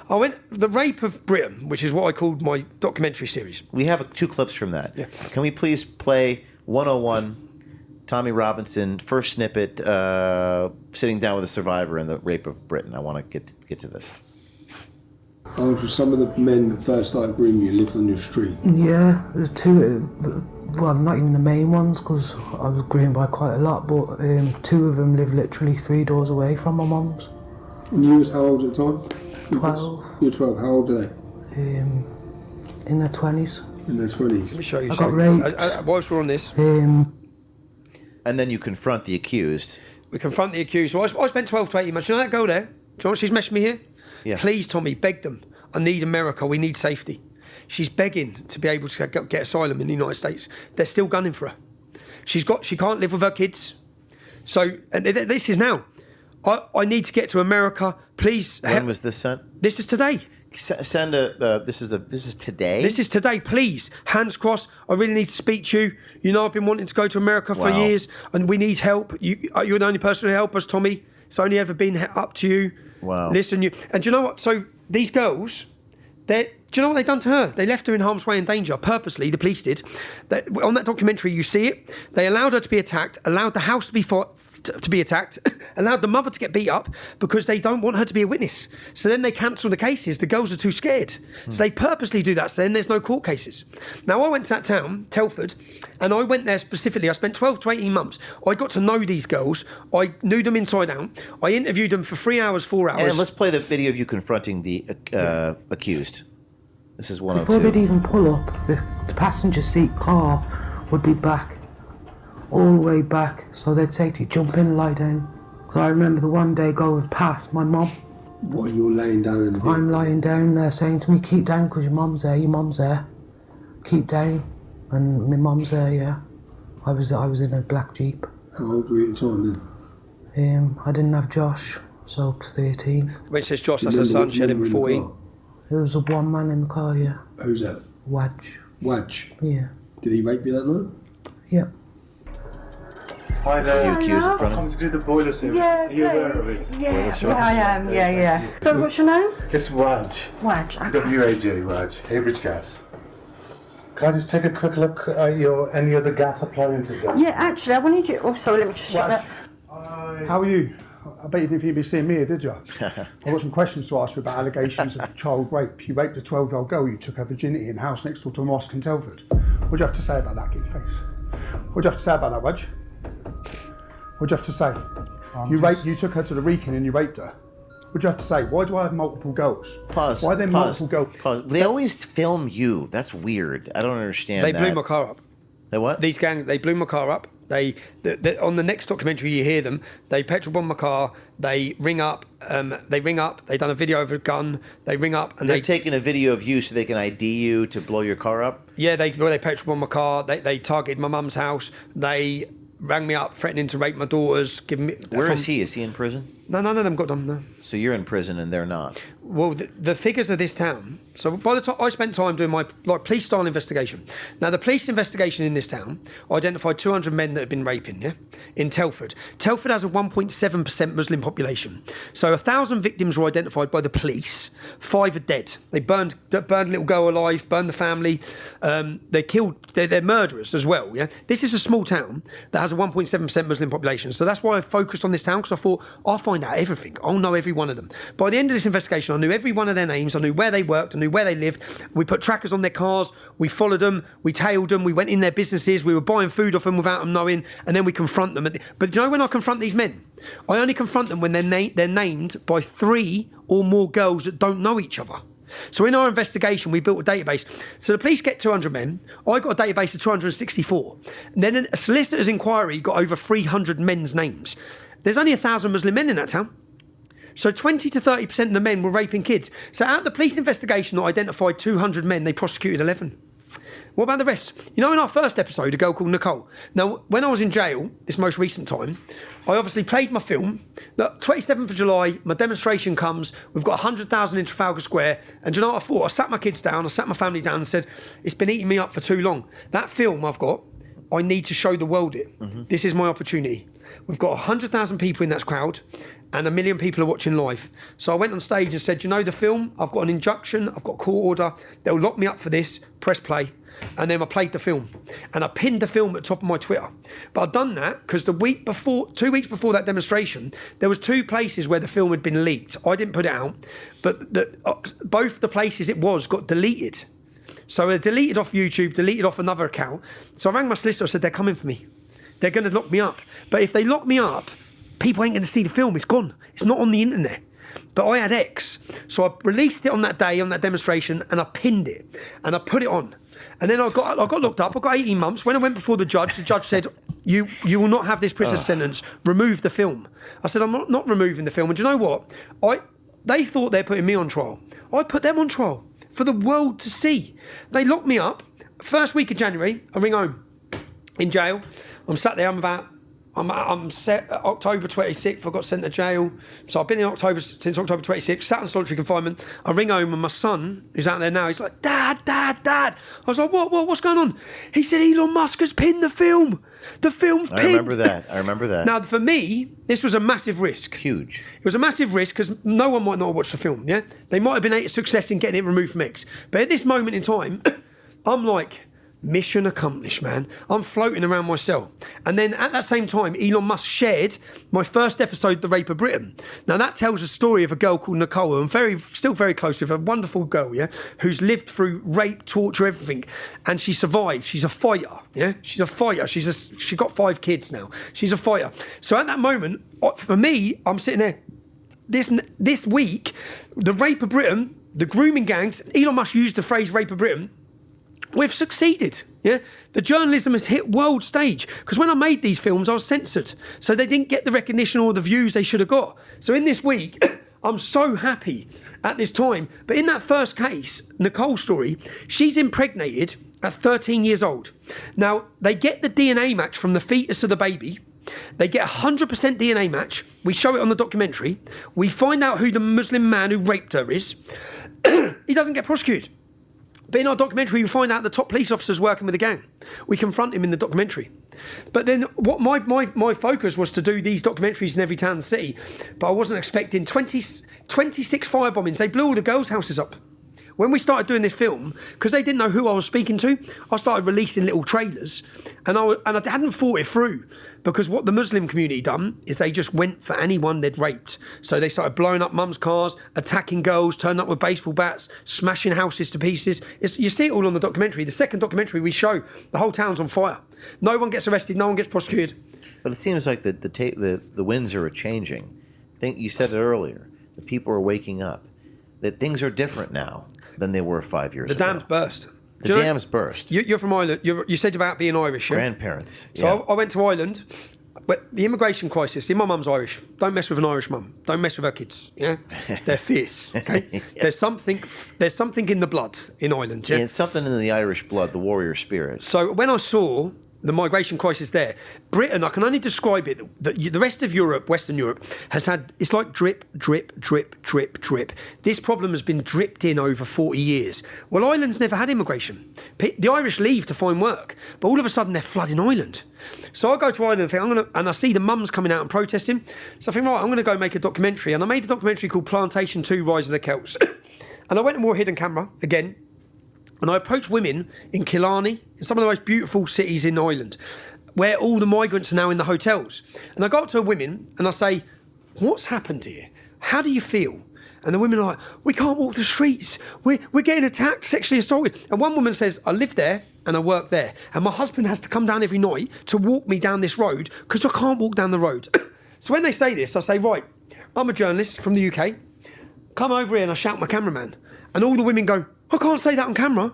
I went the Rape of Britain, which is what I called my documentary series. We have 2 clips from that. Yeah. Can we please play 101, Tommy Robinson, first snippet, sitting down with a survivor in the Rape of Britain. I want to get to this. Oh, some of the men that first started grooming you lived on your street? Yeah, there's 2, well, not even the main ones, because I was groomed by quite a lot, but 2 of them live literally 3 doors away from my mum's. And you was how old at the time? 12. You're 12, how old are they? In their 20s. In their 20s. Let me show you I got raped. Whilst we're on this. And then you confront the accused. We confront the accused. So I spent 12 to 18 months. You know that girl there? Do you know what she's messaged me here? Yeah. Please, Tommy, beg them. I need America. We need safety. She's begging to be able to get asylum in the United States. They're still gunning for her. She can't live with her kids. So, and this is now. I need to get to America. Please. When was this sent? This is today. Send a. This is today. This is today. Please, hands crossed. I really need to speak to you. You know, I've been wanting to go to America for years, and we need help. You're the only person who help us, Tommy. It's only ever been up to you. Wow. Listen, and do you know what? So these girls, do you know what they've done to her? They left her in harm's way and danger purposely. The police did. On that documentary, you see it. They allowed her to be attacked. Allowed the house to be attacked, allowed the mother to get beat up because they don't want her to be a witness. So then they cancel the cases. The girls are too scared. So they purposely do that. So then there's no court cases. Now, I went to that town, Telford, and I went there specifically. I spent 12 to 18 months. I got to know these girls. I knew them inside out. I interviewed them for 3 hours, 4 hours. And let's play the video of you confronting the accused. This is 102. Before they'd even pull up, the passenger seat car would be back. All the way back, so they'd say to you, jump in and lie down. Because I remember the one day going past my mum. What, you're laying down in the bed? I'm lying down there saying to me, keep down because your mum's there. Keep down. And my mum's there, yeah. I was in a black Jeep. How old were you at the time then? I didn't have Josh, so 13. When it says Josh, that's her son. She had him at 14. There was a one man in the car, yeah. Who's that? Wadge. Wadge? Yeah. Did he rape you that night? Yeah. Hi there. You accused in front I've of come to do the boiler service. Yeah, Are you aware of please. it? Yeah, I am. Yeah. So what's your name? It's Wadge. Wadge. Okay. W-A-J, Wadge. Haybridge Gas. Can I just take a quick look at any of the gas appliances? Yeah, actually, I wanted you... Oh, sorry, let me just shut that. How are you? I bet you didn't think you'd be seeing me here, did you? I've got some questions to ask you about allegations of child rape. You raped a 12-year-old girl, you took her virginity in a house next door to a mosque in Telford. What do you have to say about that, get your face? What do you have to say about that, Wedge? What do you have to say? You took her to the Wrekin and you raped her. What do you have to say? Why do I have multiple girls? Pause. Why are there multiple girls? Pause. They always film you. That's weird. I don't understand They that. blew my car up. They what? These gangs, they blew my car up. On the next documentary, you hear them. They petrol bomb my car. They ring up. They done a video of a gun. They ring up and They're taking a video of you so they can ID you to blow your car up. Yeah, they petrol bomb my car. They targeted my mum's house. They rang me up, threatening to rape my daughters. Where is he? Is he in prison? No, none of them got done. No. So you're in prison and they're not. Well, the figures of this town. So by the time I spent time doing my police style investigation. Now the police investigation in this town identified 200 men that had been raping. Yeah, in Telford. Telford has a 1.7% Muslim population. So 1,000 victims were identified by the police. 5 are dead. They burned little girl alive, burned the family. They killed. They're murderers as well. Yeah, this is a small town that has a 1.7% Muslim population. So that's why I focused on this town, because I thought I'll find out everything. I'll know every one of them. By the end of this investigation, I knew every one of their names. I knew where they worked. I knew where they lived. We put trackers on their cars. We followed them. We tailed them. We went in their businesses. We were buying food off them without them knowing. And then we confront them. But you know, when I confront these men, I only confront them when they're named by 3 or more girls that don't know each other. So in our investigation, we built a database. So the police get 200 men. I got a database of 264. And then a solicitor's inquiry got over 300 men's names. There's only 1,000 Muslim men in that town. So 20 to 30% of the men were raping kids. So out of the police investigation that identified 200 men, they prosecuted 11. What about the rest? You know, in our first episode, a girl called Nicole. Now, when I was in jail, this most recent time, I obviously played my film. The 27th of July, my demonstration comes. We've got 100,000 in Trafalgar Square. And do you know what I thought? I sat my kids down, I sat my family down and said, it's been eating me up for too long. That film I've got I need to show the world it. This is my opportunity. We've got 100,000 people in that crowd and 1 million people are watching live. So I went on stage and said, you know the film? I've got an injunction, I've got a court order. They'll lock me up for this, press play. And then I played the film. And I pinned the film at the top of my Twitter. But I'd done that because 2 weeks before that demonstration, there was 2 places where the film had been leaked. I didn't put it out, but both the places it was got deleted. So they deleted off YouTube, deleted off another account. So I rang my solicitor and said, they're coming for me. They're going to lock me up. But if they lock me up, people ain't going to see the film. It's gone. It's not on the internet. But I had X. So I released it on that day, on that demonstration, and I pinned it. And I put it on. And then I got locked up. I got 18 months. When I went before the judge said, you will not have this prison sentence. Remove the film. I said, I'm not removing the film. And do you know what? They thought they're putting me on trial. I put them on trial for the world to see. They locked me up. First week of January, I ring home in jail. I'm sat there. I'm set October 26th. I got sent to jail. So I've been since October 26th, sat on solitary confinement. I ring home and my son, who's out there now, he's like, Dad. I was like, what's going on? He said, Elon Musk has pinned the film. The film's pinned. I remember that. Now, for me, this was a massive risk. Huge. It was a massive risk because no one might not have watched the film, yeah? They might have been a success in getting it removed from X. But at this moment in time, I'm like, mission accomplished, man. I'm floating around my cell. And then at that same time, Elon Musk shared my first episode, The Rape of Britain. Now that tells a story of a girl called Nicole, who I'm still very close with, a wonderful girl, yeah, who's lived through rape, torture, everything. And she survived. She's a fighter, yeah? She's a fighter. She got 5 kids now. She's a fighter. So at that moment, for me, I'm sitting there, this week, the Rape of Britain, the grooming gangs, Elon Musk used the phrase Rape of Britain, we've succeeded, yeah? The journalism has hit world stage. Because when I made these films, I was censored. So they didn't get the recognition or the views they should have got. So in this week, I'm so happy at this time. But in that first case, Nicole's story, she's impregnated at 13 years old. Now, they get the DNA match from the fetus of the baby. They get 100% DNA match. We show it on the documentary. We find out who the Muslim man who raped her is. He doesn't get prosecuted. But in our documentary, we find out the top police officers working with the gang. We confront him in the documentary. But then what my focus was to do these documentaries in every town and city, but I wasn't expecting 26 fire bombings. They blew all the girls' houses up. When we started doing this film, because they didn't know who I was speaking to, I started releasing little trailers, and I hadn't thought it through, because what the Muslim community done is they just went for anyone they'd raped. So they started blowing up mums' cars, attacking girls, turning up with baseball bats, smashing houses to pieces. You see it all on the documentary. The second documentary we show, the whole town's on fire. No one gets arrested, no one gets prosecuted. But it seems like the winds are changing. I think you said it earlier. The people are waking up. That things are different now than they were 5 years ago. The dam's burst. The dam's burst. You're from Ireland. You said about being Irish, yeah? Grandparents. So yeah. I went to Ireland. But the immigration crisis, see, my mum's Irish. Don't mess with an Irish mum. Don't mess with her kids, yeah? They're fierce, okay? Yes. There's something in the blood in Ireland, yeah? It's something in the Irish blood, the warrior spirit. So when I saw the migration crisis there, Britain, I can only describe it, the rest of Europe, Western Europe, has had, it's like drip, drip, drip, drip, drip. This problem has been dripped in over 40 years. Well, Ireland's never had immigration. The Irish leave to find work, but all of a sudden they're flooding Ireland. So I go to Ireland and think, and I see the mums coming out and protesting. So I think, right, I'm going to go make a documentary. And I made a documentary called Plantation 2, Rise of the Celts. And I went and wore a hidden camera, again, and I approached women in Killarney, in some of the most beautiful cities in Ireland, where all the migrants are now in the hotels. And I go up to a women and I say, what's happened here? How do you feel? And the women are like, we can't walk the streets. We're getting attacked, sexually assaulted. And one woman says, I live there and I work there. And my husband has to come down every night to walk me down this road because I can't walk down the road. So when they say this, I say, right, I'm a journalist from the UK. Come over here, and I shout my cameraman. And all the women go, I can't say that on camera.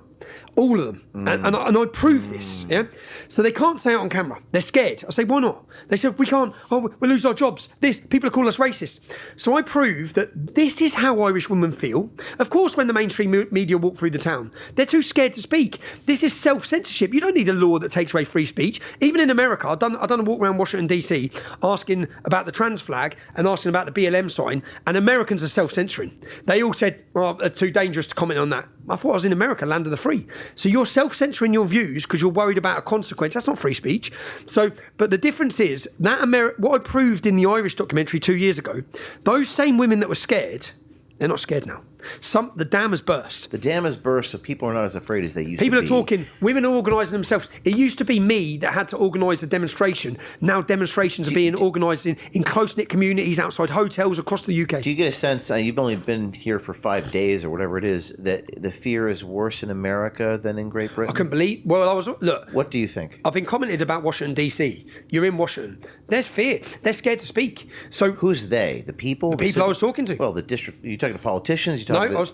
All of them. And I prove this, yeah? So they can't say it on camera. They're scared. I say, why not? They said, we can't, we'll lose our jobs. People call us racist. So I prove that this is how Irish women feel. Of course, when the mainstream media walk through the town, they're too scared to speak. This is self-censorship. You don't need a law that takes away free speech. Even in America, I've done a walk around Washington, D.C., asking about the trans flag and asking about the BLM sign, and Americans are self-censoring. They all said, well, it's too dangerous to comment on that. I thought I was in America, land of the free. So you're self-censoring your views because you're worried about a consequence. That's not free speech. So, but the difference is that what I proved in the Irish documentary 2 years ago, those same women that were scared, they're not scared now. The dam has burst. The dam has burst, so people are not as afraid as they used to be. People are talking, women are organising themselves. It used to be me that had to organise a demonstration. Now demonstrations are being organised in close-knit communities outside hotels across the UK. Do you get a sense, you've only been here for 5 days or whatever it is, that the fear is worse in America than in Great Britain? I couldn't believe, look. What do you think? I've been commented about Washington, D.C. You're in Washington. There's fear. They're scared to speak. So who's they? The people? The people I was talking to. Well, the district, you talking to politicians? You I was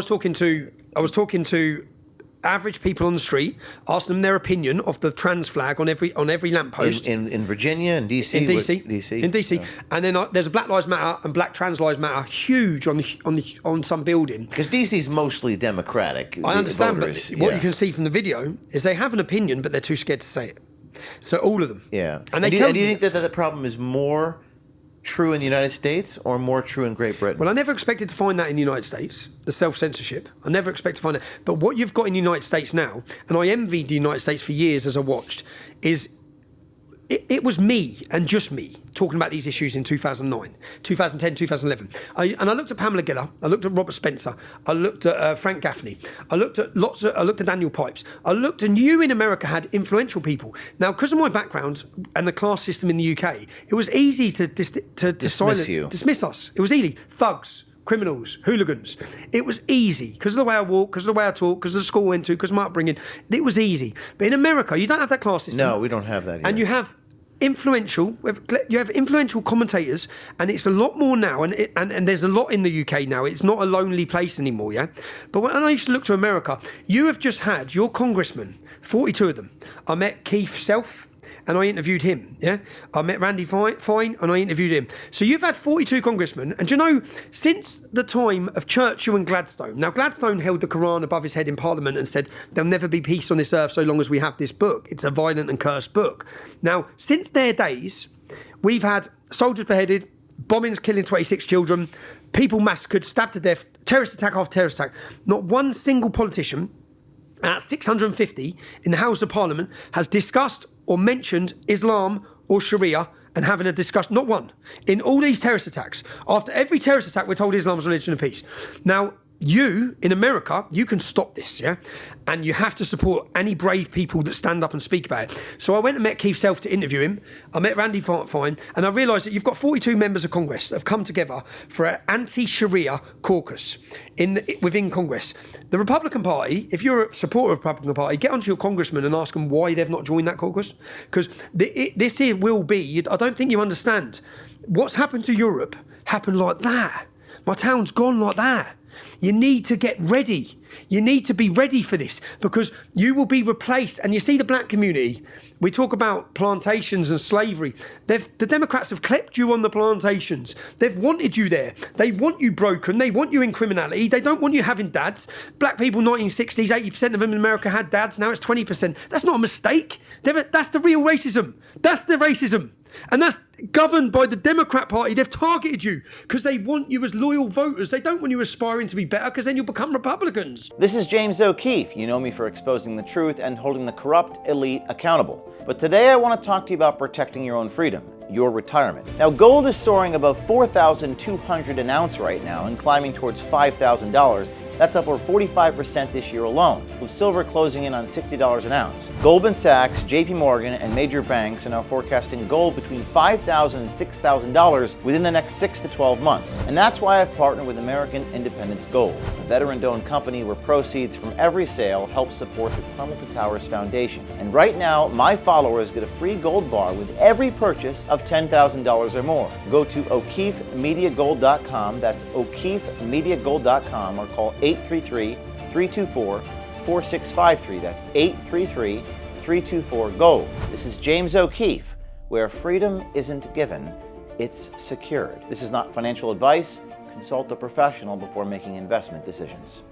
talking to average people on the street, asking them their opinion of the trans flag on every lamppost. In Virginia and DC? In DC. In DC. Oh. And then there's a Black Lives Matter and Black Trans Lives Matter huge on some building. Because DC's mostly Democratic. I understand, voters. but what you can see from the video is they have an opinion, but they're too scared to say it. So all of them. Yeah. And do you think that the problem is more true in the United States or more true in Great Britain? Well, I never expected to find that in the United States, the self-censorship. I never expected to find that. But what you've got in the United States now, and I envied the United States for years as I watched, is it was me and just me talking about these issues in 2009, 2010, 2011. And I looked at Pamela Geller, I looked at Robert Spencer, I looked at Frank Gaffney, I looked at Daniel Pipes. and you in America had influential people. Now, because of my background and the class system in the UK, it was easy to dismiss us. It was easy. Thugs, criminals, hooligans. It was easy because of the way I walk, because of the way I talk, because of the school I went to, because of my upbringing. It was easy. But in America, you don't have that class system. No, we don't have that either. And you have influential commentators, and it's a lot more now, and there's a lot in the UK now. It's not a lonely place anymore, yeah? But when I used to look to America, you have just had your congressmen, 42 of them. I met Keith Self, and I interviewed him, yeah? I met Randy Fine, and I interviewed him. So you've had 42 congressmen, and do you know, since the time of Churchill and Gladstone, now Gladstone held the Quran above his head in Parliament and said, there'll never be peace on this earth so long as we have this book. It's a violent and cursed book. Now, since their days, we've had soldiers beheaded, bombings killing 26 children, people massacred, stabbed to death, terrorist attack after terrorist attack. Not one single politician at 650 in the House of Parliament has discussed or mentioned Islam or Sharia and having a discussion. Not one. In all these terrorist attacks, after every terrorist attack, we're told Islam's religion of peace. Now, you, in America, you can stop this, yeah? And you have to support any brave people that stand up and speak about it. So I went and met Keith Self to interview him. I met Randy Fine, and I realised that you've got 42 members of Congress that have come together for an anti-Sharia caucus within Congress. The Republican Party, if you're a supporter of the Republican Party, get onto your congressman and ask them why they've not joined that caucus. Because this here will be, I don't think you understand, what's happened to Europe happened like that. My town's gone like that. You need to get ready. You need to be ready for this because you will be replaced. And you see the black community, we talk about plantations and slavery. The Democrats have kept you on the plantations. They've wanted you there. They want you broken. They want you in criminality. They don't want you having dads. Black people, 1960s, 80% of them in America had dads. Now it's 20%. That's not a mistake. That's the real racism. That's the racism. And that's governed by the Democrat Party. They've targeted you because they want you as loyal voters. They don't want you aspiring to be better because then you'll become Republicans. This is James O'Keefe. You know me for exposing the truth and holding the corrupt elite accountable. But today I want to talk to you about protecting your own freedom, your retirement. Now, gold is soaring above $4,200 an ounce right now and climbing towards $5,000. That's up over 45% this year alone, with silver closing in on $60 an ounce. Goldman Sachs, JP Morgan, and major banks are now forecasting gold between $5,000 and $6,000 within the next 6 to 12 months. And that's why I've partnered with American Independence Gold, a veteran-owned company where proceeds from every sale help support the Tunnel to Towers Foundation. And right now, my followers get a free gold bar with every purchase of $10,000 or more. Go to O'KeefeMediaGold.com, that's O'KeefeMediaGold.com, or call 833-324-4653. That's 833-324-GOLD. This is James O'Keefe, where freedom isn't given, it's secured. This is not financial advice. Consult a professional before making investment decisions.